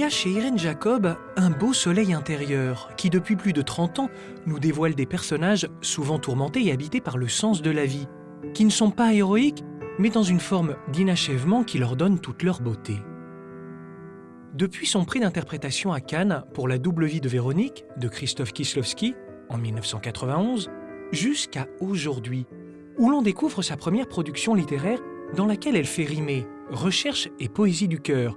y a chez Irène Jacob un beau soleil intérieur qui, depuis plus de 30 ans, nous dévoile des personnages souvent tourmentés et habités par le sens de la vie, qui ne sont pas héroïques, mais dans une forme d'inachèvement qui leur donne toute leur beauté. Depuis son prix d'interprétation à Cannes pour La double vie de Véronique de Krzysztof Kieślowski en 1991, jusqu'à aujourd'hui, où l'on découvre sa première production littéraire dans laquelle elle fait rimer recherche et poésie du cœur,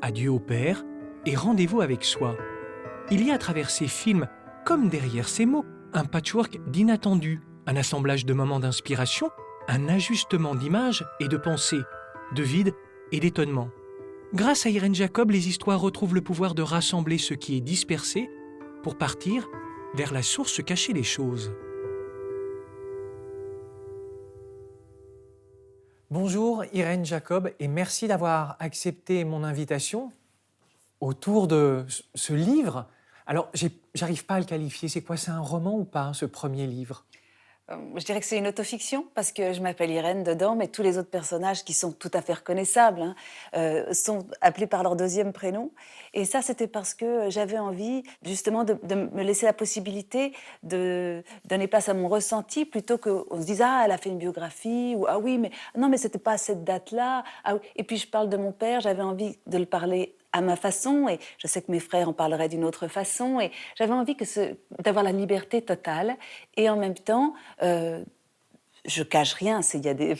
adieu au père et rendez-vous avec soi. Il y a à travers ses films, comme derrière ses mots, un patchwork d'inattendus, un assemblage de moments d'inspiration, un ajustement d'images et de pensées, de vide et d'étonnement. Grâce à Irène Jacob, les histoires retrouvent le pouvoir de rassembler ce qui est dispersé pour partir vers la source cachée des choses. Bonjour Irène Jacob et merci d'avoir accepté mon invitation autour de ce livre. Alors, j'arrive pas à le qualifier. C'est quoi? C'est un roman ou pas, ce premier livre? Je dirais que c'est une autofiction parce que je m'appelle Irène dedans, mais tous les autres personnages qui sont tout à fait reconnaissables sont appelés par leur deuxième prénom. Et ça, c'était parce que j'avais envie justement de me laisser la possibilité de donner place à mon ressenti plutôt qu'on se dise « Ah, elle a fait une biographie » ou « Ah oui, mais non, mais c'était pas à cette date-là. » Ah, oui. Et puis je parle de mon père, j'avais envie de le parler à ma façon, et je sais que mes frères en parleraient d'une autre façon, et j'avais envie d'avoir la liberté totale, et en même temps, je cache rien,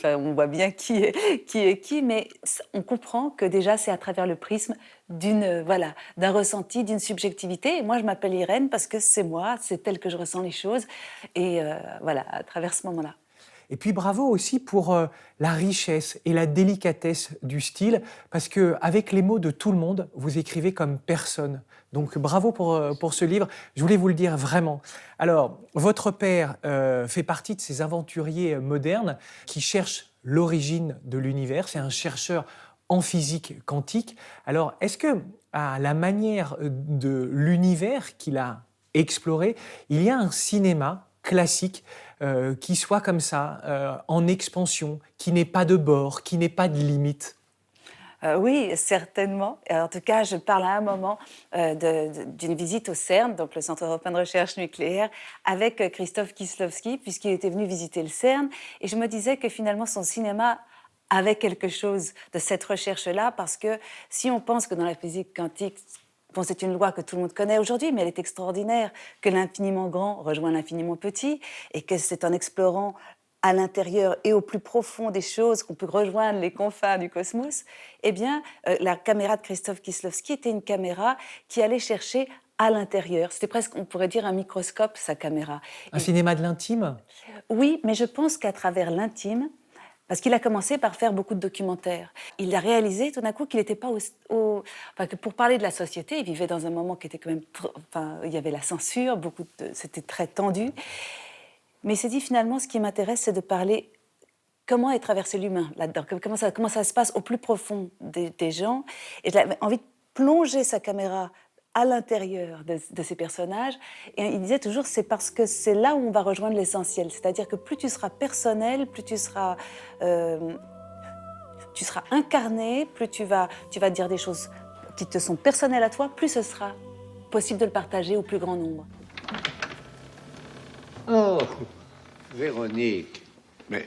on voit bien qui est qui, mais on comprend que déjà c'est à travers le prisme d'un ressenti, d'une subjectivité, et moi je m'appelle Irène parce que c'est moi, c'est tel que je ressens les choses, et à travers ce moment-là. Et puis bravo aussi pour la richesse et la délicatesse du style, parce qu'avec les mots de tout le monde, vous écrivez comme personne. Donc bravo pour ce livre, je voulais vous le dire vraiment. Alors, votre père fait partie de ces aventuriers modernes qui cherchent l'origine de l'univers, c'est un chercheur en physique quantique. Alors, est-ce que, à la manière de l'univers qu'il a exploré, il y a un cinéma classique qui soit comme ça, en expansion, qui n'ait pas de bord, qui n'ait pas de limite? Oui, certainement. En tout cas, je parle à un moment d'une visite au CERN, donc le Centre européen de recherche nucléaire, avec Krzysztof Kieślowski, puisqu'il était venu visiter le CERN. Et je me disais que finalement, son cinéma avait quelque chose de cette recherche-là, parce que si on pense que dans la physique quantique, bon, c'est une loi que tout le monde connaît aujourd'hui, mais elle est extraordinaire, que l'infiniment grand rejoint l'infiniment petit, et que c'est en explorant à l'intérieur et au plus profond des choses qu'on peut rejoindre les confins du cosmos, eh bien, la caméra de Krzysztof Kieślowski était une caméra qui allait chercher à l'intérieur. C'était presque, on pourrait dire, un microscope, sa caméra. Un cinéma de l'intime? Oui, mais je pense qu'à travers l'intime, parce qu'il a commencé par faire beaucoup de documentaires. Il a réalisé tout d'un coup qu'il n'était pas que pour parler de la société, il vivait dans un moment qui était quand même... il y avait la censure, c'était très tendu. Mais il s'est dit finalement, ce qui m'intéresse, c'est de parler comment est traversé l'humain là-dedans, comment ça se passe au plus profond des gens. Et j'avais envie de plonger sa caméra à l'intérieur de ces personnages. Et il disait toujours, c'est parce que c'est là où on va rejoindre l'essentiel. C'est-à-dire que plus tu seras personnel, plus tu seras incarné, plus tu vas dire des choses qui te sont personnelles à toi, plus ce sera possible de le partager au plus grand nombre. Oh, Véronique, mais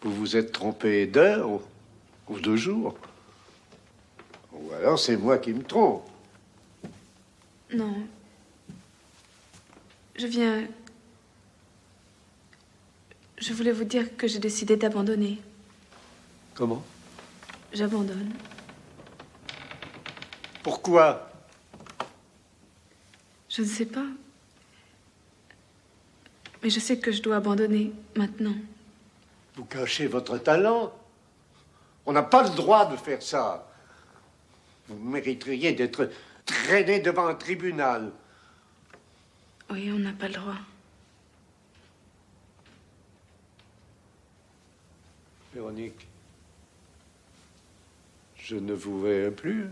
vous vous êtes trompée d'heure ou de jour? Ou alors c'est moi qui me trompe. Non. Je voulais vous dire que j'ai décidé d'abandonner. Comment? J'abandonne. Pourquoi? Je ne sais pas. Mais je sais que je dois abandonner maintenant. Vous cachez votre talent. On n'a pas le droit de faire ça. Vous mériteriez d'être traîné devant un tribunal. Oui, on n'a pas le droit. Véronique, je ne vous verrai plus.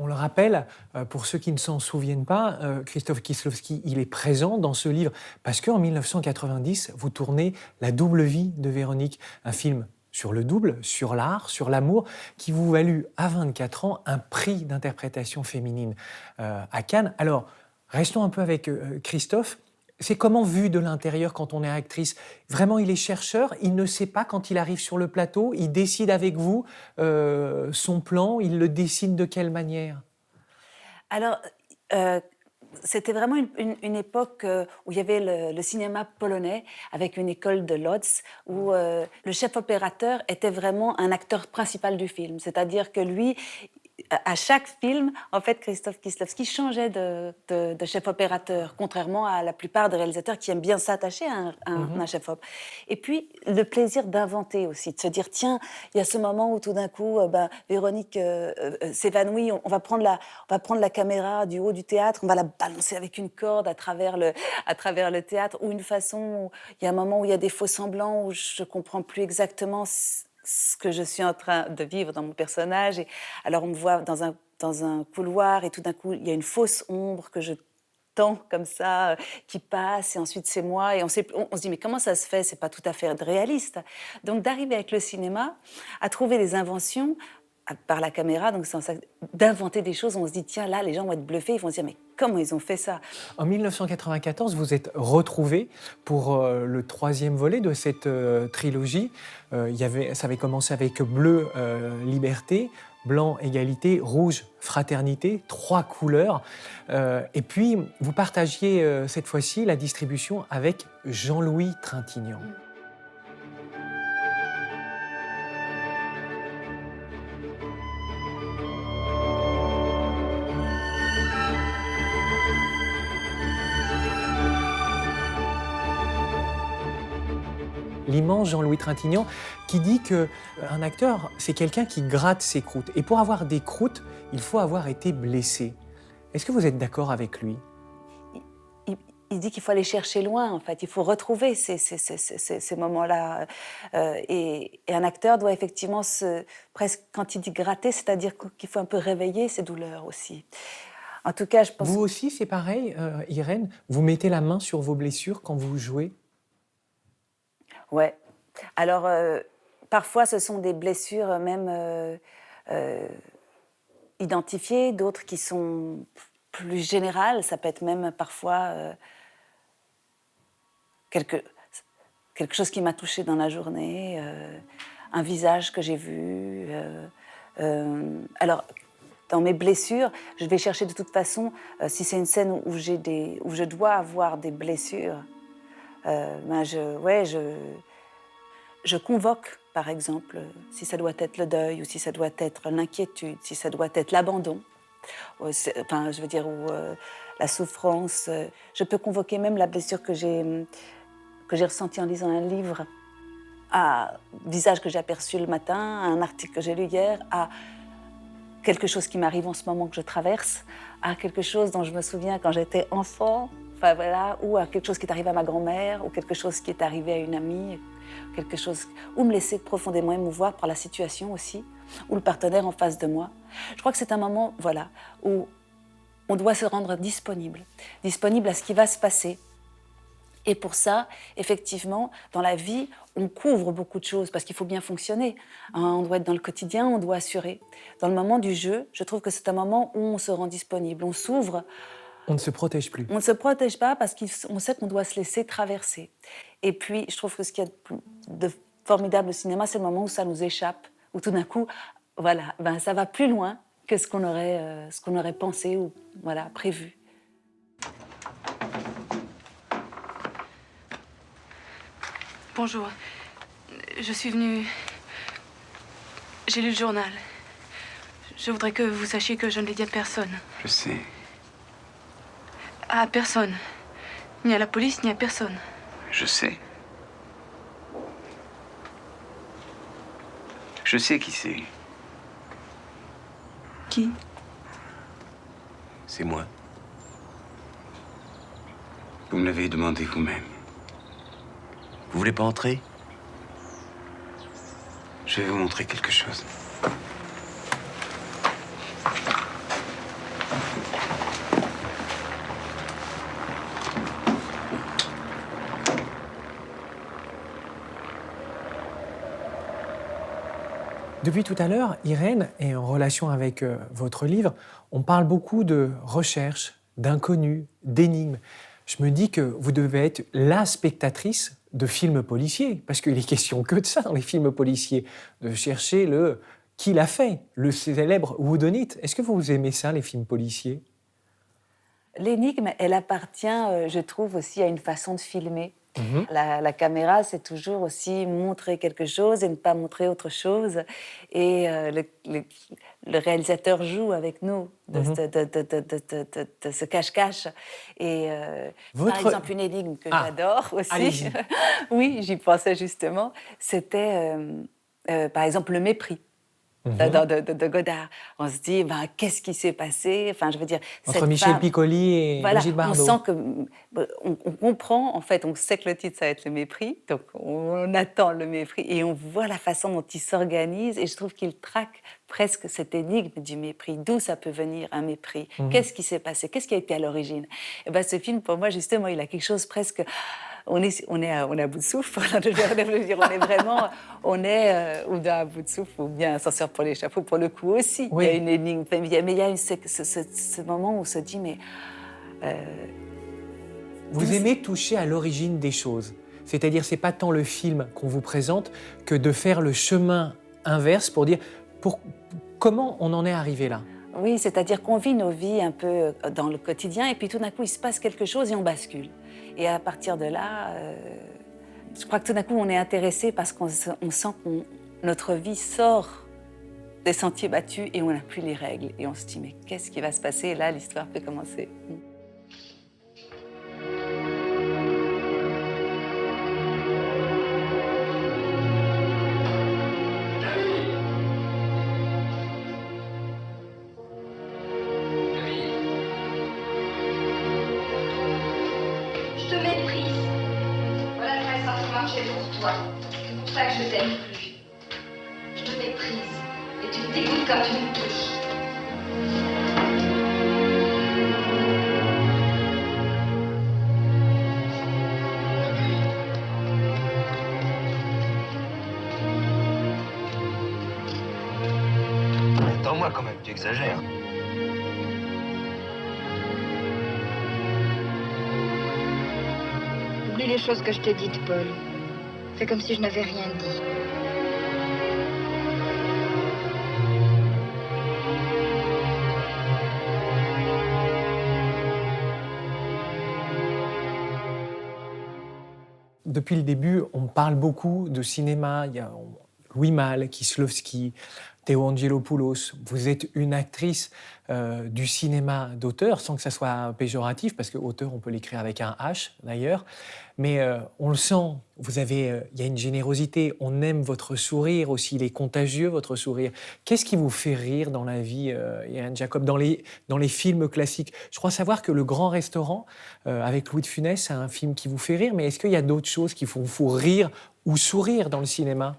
On le rappelle, pour ceux qui ne s'en souviennent pas, Krzysztof Kieślowski, il est présent dans ce livre parce qu'en 1990, vous tournez La double vie de Véronique, un film sur le double, sur l'art, sur l'amour, qui vous valut à 24 ans un prix d'interprétation féminine à Cannes. Alors, restons un peu avec Christophe. C'est comment vu de l'intérieur quand on est actrice? Vraiment, il est chercheur, il ne sait pas quand il arrive sur le plateau, il décide avec vous son plan, il le dessine de quelle manière? Alors, c'était vraiment une époque où il y avait le cinéma polonais avec une école de Lodz où le chef opérateur était vraiment un acteur principal du film. C'est-à-dire que lui, à chaque film, en fait, Krzysztof Kieślowski changeait de chef opérateur, contrairement à la plupart des réalisateurs qui aiment bien s'attacher à un chef op. Et puis, le plaisir d'inventer aussi, de se dire, tiens, il y a ce moment où tout d'un coup, Véronique s'évanouit, on va prendre la caméra du haut du théâtre, on va la balancer avec une corde à travers le théâtre, ou une façon où il y a un moment où il y a des faux semblants, où je ne comprends plus exactement ce que je suis en train de vivre dans mon personnage. Et alors, on me voit dans un couloir et tout d'un coup, il y a une fausse ombre que je tends comme ça, qui passe, et ensuite c'est moi. Et on se dit, mais comment ça se fait? C'est pas tout à fait réaliste. Donc, d'arriver avec le cinéma à trouver des inventions par la caméra, donc d'inventer des choses, on se dit, tiens, là, les gens vont être bluffés, ils vont se dire, mais comment ils ont fait ça? En 1994, vous êtes retrouvés pour le troisième volet de cette trilogie. Ça avait commencé avec Bleu, Liberté, Blanc, Égalité, Rouge, Fraternité, 3 couleurs. Et puis, vous partagiez cette fois-ci la distribution avec Jean-Louis Trintignant. L'immense Jean-Louis Trintignant qui dit qu'un acteur, c'est quelqu'un qui gratte ses croûtes. Et pour avoir des croûtes, il faut avoir été blessé. Est-ce que vous êtes d'accord avec lui? Il dit qu'il faut aller chercher loin, en fait. Il faut retrouver ces moments-là. Et un acteur doit effectivement presque, quand il dit gratter, c'est-à-dire qu'il faut un peu réveiller ses douleurs aussi. En tout cas, je pense... Vous aussi, c'est pareil, Irène? Vous mettez la main sur vos blessures quand vous jouez? Ouais. Alors, parfois, ce sont des blessures même identifiées, d'autres qui sont plus générales. Ça peut être même parfois quelque chose qui m'a touchée dans la journée, un visage que j'ai vu. Alors, dans mes blessures, je vais chercher de toute façon, si c'est une scène où je dois avoir des blessures, je convoque, par exemple, si ça doit être le deuil, ou si ça doit être l'inquiétude, si ça doit être l'abandon, je veux dire, ou la souffrance. Je peux convoquer même la blessure que j'ai ressentie en lisant un livre, à un visage que j'ai aperçu le matin, à un article que j'ai lu hier, à quelque chose qui m'arrive en ce moment que je traverse, à quelque chose dont je me souviens quand j'étais enfant, enfin voilà, ou à quelque chose qui est arrivé à ma grand-mère, ou quelque chose qui est arrivé à une amie, quelque chose, ou me laisser profondément émouvoir par la situation aussi, ou le partenaire en face de moi. Je crois que c'est un moment, voilà, où on doit se rendre disponible à ce qui va se passer. Et pour ça, effectivement, dans la vie, on couvre beaucoup de choses parce qu'il faut bien fonctionner. On doit être dans le quotidien, on doit assurer. Dans le moment du jeu, je trouve que c'est un moment où on se rend disponible, on s'ouvre. On ne se protège plus. On ne se protège pas parce qu'on sait qu'on doit se laisser traverser. Et puis, je trouve que ce qu'il y a de formidable au cinéma, c'est le moment où ça nous échappe, où tout d'un coup, voilà, ça va plus loin que ce qu'on aurait pensé ou voilà, prévu. Bonjour. Je suis venue... J'ai lu le journal. Je voudrais que vous sachiez que je ne l'ai dit à personne. Je sais. À personne. Ni à la police, ni à personne. Je sais. Je sais qui c'est. Qui? C'est moi. Vous me l'avez demandé vous-même. Vous voulez pas entrer? Je vais vous montrer quelque chose. Depuis tout à l'heure, Irène, et en relation avec votre livre, on parle beaucoup de recherche, d'inconnus, d'énigmes. Je me dis que vous devez être la spectatrice de films policiers, parce qu'il est question que de ça dans les films policiers, de chercher qui l'a fait, le célèbre whodunit. Est-ce que vous aimez ça, les films policiers? L'énigme, elle appartient, je trouve, aussi à une façon de filmer. Mhm. La caméra, c'est toujours aussi montrer quelque chose et ne pas montrer autre chose. Et le réalisateur joue avec nous de ce cache-cache. Et par exemple, une énigme que j'adore aussi, allez-y. oui, j'y pensais justement, c'était par exemple le mépris. De Godard. On se dit, qu'est-ce qui s'est passé? Enfin, je veux dire, entre Michel Piccoli et voilà, Brigitte Bardot. on sent que, on comprend, en fait, on sait que le titre, ça va être le mépris, donc on attend le mépris et on voit la façon dont il s'organise et je trouve qu'il traque presque cette énigme du mépris. D'où ça peut venir, un mépris? Qu'est-ce qui s'est passé? Qu'est-ce qui a été à l'origine? Et ben, ce film, pour moi, justement, il a quelque chose presque... On est à bout de souffle, on est vraiment, ou à bout de souffle, ou bien ascenseur pour l'échafaud, pour le coup aussi. Oui. Il y a une énigme, mais il y a ce moment où on se dit, mais... Vous aimez toucher à l'origine des choses. C'est-à-dire, c'est pas tant le film qu'on vous présente que de faire le chemin inverse pour dire comment on en est arrivé là. Oui, c'est-à-dire qu'on vit nos vies un peu dans le quotidien et puis tout d'un coup, il se passe quelque chose et on bascule. Et à partir de là, je crois que tout d'un coup, on est intéressé parce qu'on sent que notre vie sort des sentiers battus et on n'a plus les règles. Et on se dit, mais qu'est-ce qui va se passer? Et là, l'histoire peut commencer. Je te méprise. Voilà le vrai sentiment que j'ai pour toi. C'est pour ça que je t'aime plus. Je te méprise. Et tu me dégoûtes quand tu me touches. Attends-moi quand même, tu exagères. Oublie les choses que je t'ai dites, Paul. Fais comme si je n'avais rien dit. Depuis le début, on parle beaucoup de cinéma. Il y a Louis Malle, Kieślowski, Théo Angelopoulos. Vous êtes une actrice du cinéma d'auteur, sans que ça soit péjoratif, parce que auteur, on peut l'écrire avec un H d'ailleurs. Mais on le sent, il y a une générosité, on aime votre sourire aussi, il est contagieux votre sourire. Qu'est-ce qui vous fait rire dans la vie, Irène Jacob, dans les films classiques? Je crois savoir que Le Grand Restaurant, avec Louis de Funès, c'est un film qui vous fait rire, mais est-ce qu'il y a d'autres choses qui vous rire ou sourire dans le cinéma?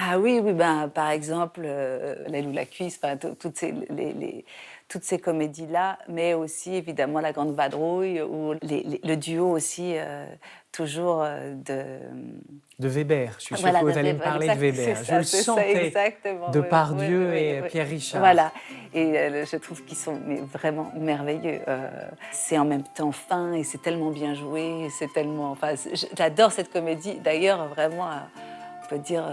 Ah oui, par exemple, L'aile ou la cuisse, toutes ces comédies-là, mais aussi évidemment La Grande Vadrouille ou le duo aussi, toujours de Weber. Je suis sûre voilà, que vous allez me parler de Weber. Je le sentais, Depardieu et Pierre Richard. Voilà, et je trouve qu'ils sont vraiment merveilleux. C'est en même temps fin et c'est tellement bien joué, c'est tellement... j'adore cette comédie, d'ailleurs, vraiment, on peut dire...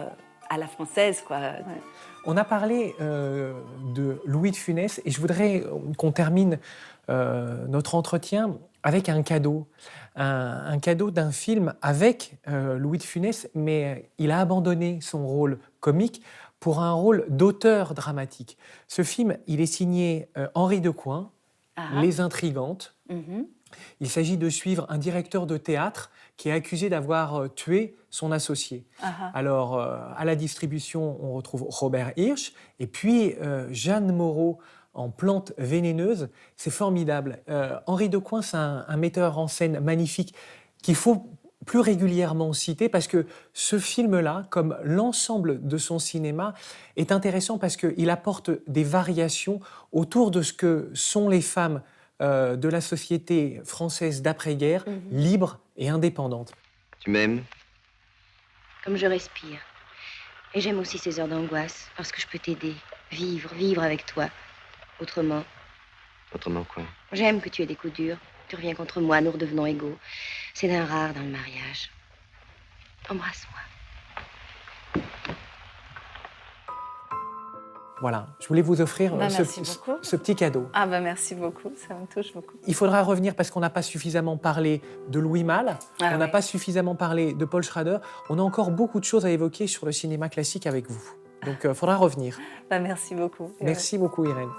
à la française, quoi. Ouais. On a parlé de Louis de Funès et je voudrais qu'on termine notre entretien avec un cadeau. Un cadeau d'un film avec Louis de Funès, mais il a abandonné son rôle comique pour un rôle d'auteur dramatique. Ce film, il est signé Henri Decoing, Les Intrigantes. Mm-hmm. Il s'agit de suivre un directeur de théâtre qui est accusé d'avoir tué son associé. Alors, à la distribution, on retrouve Robert Hirsch et puis Jeanne Moreau en Plantes vénéneuses. C'est formidable. Henri Decoing, c'est un metteur en scène magnifique qu'il faut plus régulièrement citer parce que ce film-là, comme l'ensemble de son cinéma, est intéressant parce qu'il apporte des variations autour de ce que sont les femmes de la société française d'après-guerre, libre et indépendante. Tu m'aimes? Comme je respire. Et j'aime aussi ces heures d'angoisse, parce que je peux t'aider. Vivre avec toi. Autrement. Autrement quoi? J'aime que tu aies des coups durs. Tu reviens contre moi, nous redevenons égaux. C'est d'un rare dans le mariage. Embrasse-moi. Voilà, je voulais vous offrir Merci beaucoup. ce petit cadeau. Ah bah merci beaucoup, ça me touche beaucoup. Il faudra revenir parce qu'on n'a pas suffisamment parlé de Louis Malle, on n'a oui. pas suffisamment parlé de Paul Schrader. On a encore beaucoup de choses à évoquer sur le cinéma classique avec vous. Donc il faudra revenir. Bah merci beaucoup. Merci beaucoup Irène.